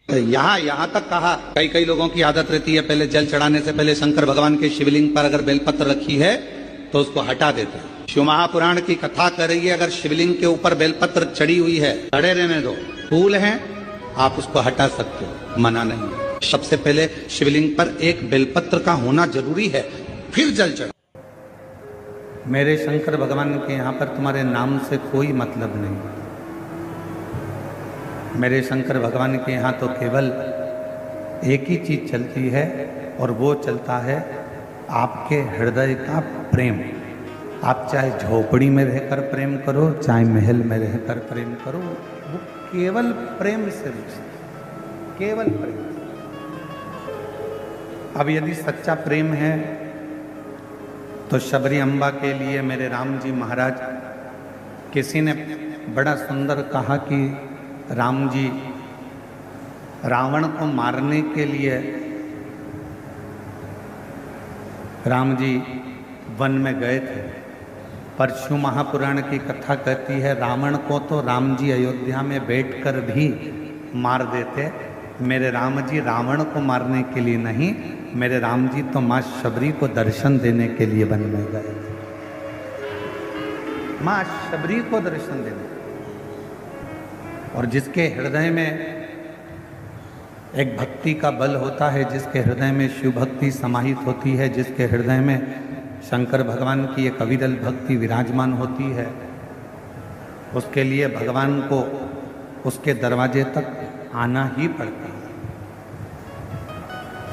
यहाँ यहाँ तक कहा, कई कई लोगों की आदत रहती है पहले जल चढ़ाने से पहले शंकर भगवान के शिवलिंग पर अगर बेलपत्र रखी है तो उसको हटा देते हैं। शिव महापुराण की कथा कर रही है, अगर शिवलिंग के ऊपर बेलपत्र चढ़ी हुई है, खड़े रहने दो, फूल हैं, आप उसको हटा सकते हो, मना नहीं है। सबसे पहले शिवलिंग पर एक बेलपत्र का होना जरूरी है, फिर जल चढ़। मेरे शंकर भगवान के यहाँ पर तुम्हारे नाम से कोई मतलब नहीं। मेरे शंकर भगवान के यहाँ तो केवल एक ही चीज चलती है और वो चलता है आपके हृदय का प्रेम। आप चाहे झोपड़ी में रहकर प्रेम करो, चाहे महल में रहकर प्रेम करो, वो केवल प्रेम से रिश्ता, केवल प्रेम। अब यदि सच्चा प्रेम है तो शबरी अम्बा के लिए मेरे राम जी महाराज, किसी ने बड़ा सुंदर कहा कि राम जी रावण को मारने के लिए राम जी वन में गए थे, पर शिव महापुराण की कथा कहती है रावण को तो राम जी अयोध्या में बैठकर भी मार देते। मेरे राम जी रावण को मारने के लिए नहीं, मेरे राम जी तो माँ शबरी को दर्शन देने के लिए वन में गए थे, माँ शबरी को दर्शन देने। और जिसके हृदय में एक भक्ति का बल होता है, जिसके हृदय में शिव भक्ति समाहित होती है, जिसके हृदय में शंकर भगवान की एक अविरल भक्ति विराजमान होती है, उसके लिए भगवान को उसके दरवाजे तक आना ही पड़ता है।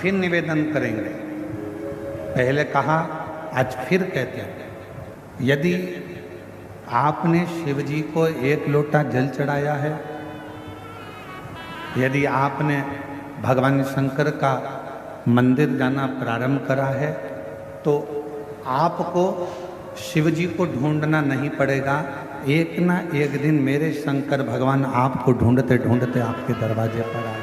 फिर निवेदन करेंगे, पहले कहा आज फिर कहते हैं, यदि आपने शिव जी को एक लोटा जल चढ़ाया है, यदि आपने भगवान शंकर का मंदिर जाना प्रारंभ करा है, तो आपको शिव जी को ढूंढना नहीं पड़ेगा। एक ना एक दिन मेरे शंकर भगवान आपको ढूंढते ढूंढते आपके दरवाजे पर आए।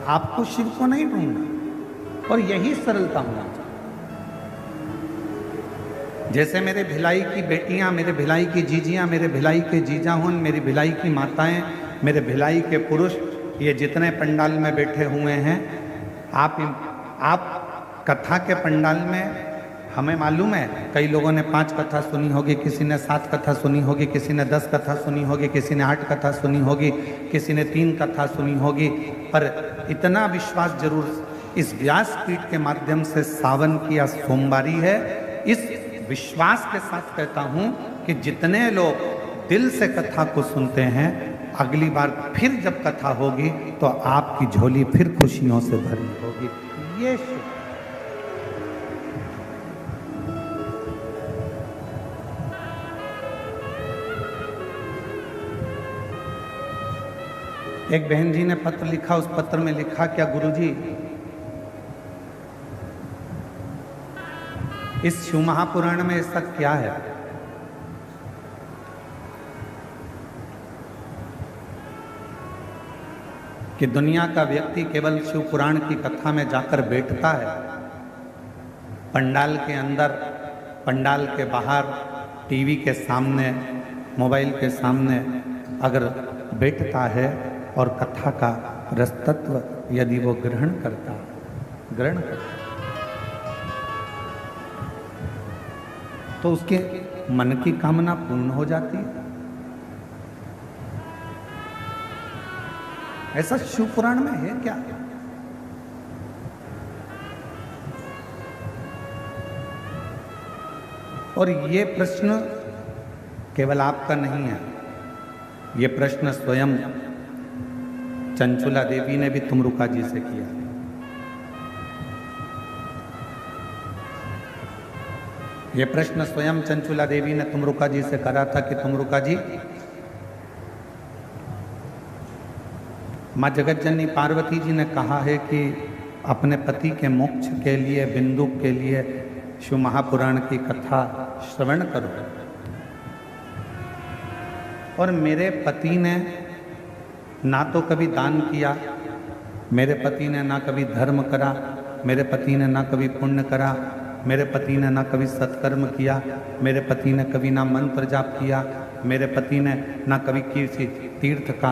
आपको शिव को नहीं ढूंढना, और यही सरलता होना चाहिए। जैसे मेरे भिलाई की बेटियां, मेरे भिलाई की जीजियां, मेरे भिलाई के जीजाहुन, मेरी भिलाई की माताएं, मेरे भिलाई के पुरुष, ये जितने पंडाल में बैठे हुए हैं, आप कथा के पंडाल में, हमें मालूम है कई लोगों ने 5 कथा सुनी होगी, किसी ने 7 कथा सुनी होगी, किसी ने 10 कथा सुनी होगी, किसी ने 8 कथा सुनी होगी, किसी ने 3 कथा सुनी होगी, पर इतना विश्वास जरूर इस व्यासपीठ के माध्यम से सावन की या सोमवारी है, इस विश्वास के साथ कहता हूं कि जितने लोग दिल से कथा को सुनते हैं, अगली बार फिर जब कथा होगी तो आपकी झोली फिर खुशियों से भरी होगी। ये एक बहन जी ने पत्र लिखा, उस पत्र में लिखा, क्या गुरुजी इस शिव महापुराण में ऐसा क्या है कि दुनिया का व्यक्ति केवल शिव पुराण की कथा में जाकर बैठता है, पंडाल के अंदर, पंडाल के बाहर, टीवी के सामने, मोबाइल के सामने अगर बैठता है और कथा का रसतत्व यदि वो ग्रहण करता तो उसके मन की कामना पूर्ण हो जाती है। ऐसा शिव पुराण में है क्या? और ये प्रश्न केवल आपका नहीं है, ये प्रश्न स्वयं चंचुला देवी ने भी तुमरुका जी से किया। ये प्रश्न स्वयं चंचुला देवी ने तुमरुका जी से करा था कि तुमरुका जी, माँ जगतजननी पार्वती जी ने कहा है कि अपने पति के मोक्ष के लिए, बिंदु के लिए शिव महापुराण की कथा श्रवण करो। और मेरे पति ने ना तो कभी दान किया, मेरे पति ने ना कभी धर्म करा, मेरे पति ने ना कभी पुण्य करा, मेरे पति ने ना कभी सत्कर्म किया, मेरे पति ने कभी ना मंत्र जाप किया, मेरे पति ने ना कभी किसी तीर्थ का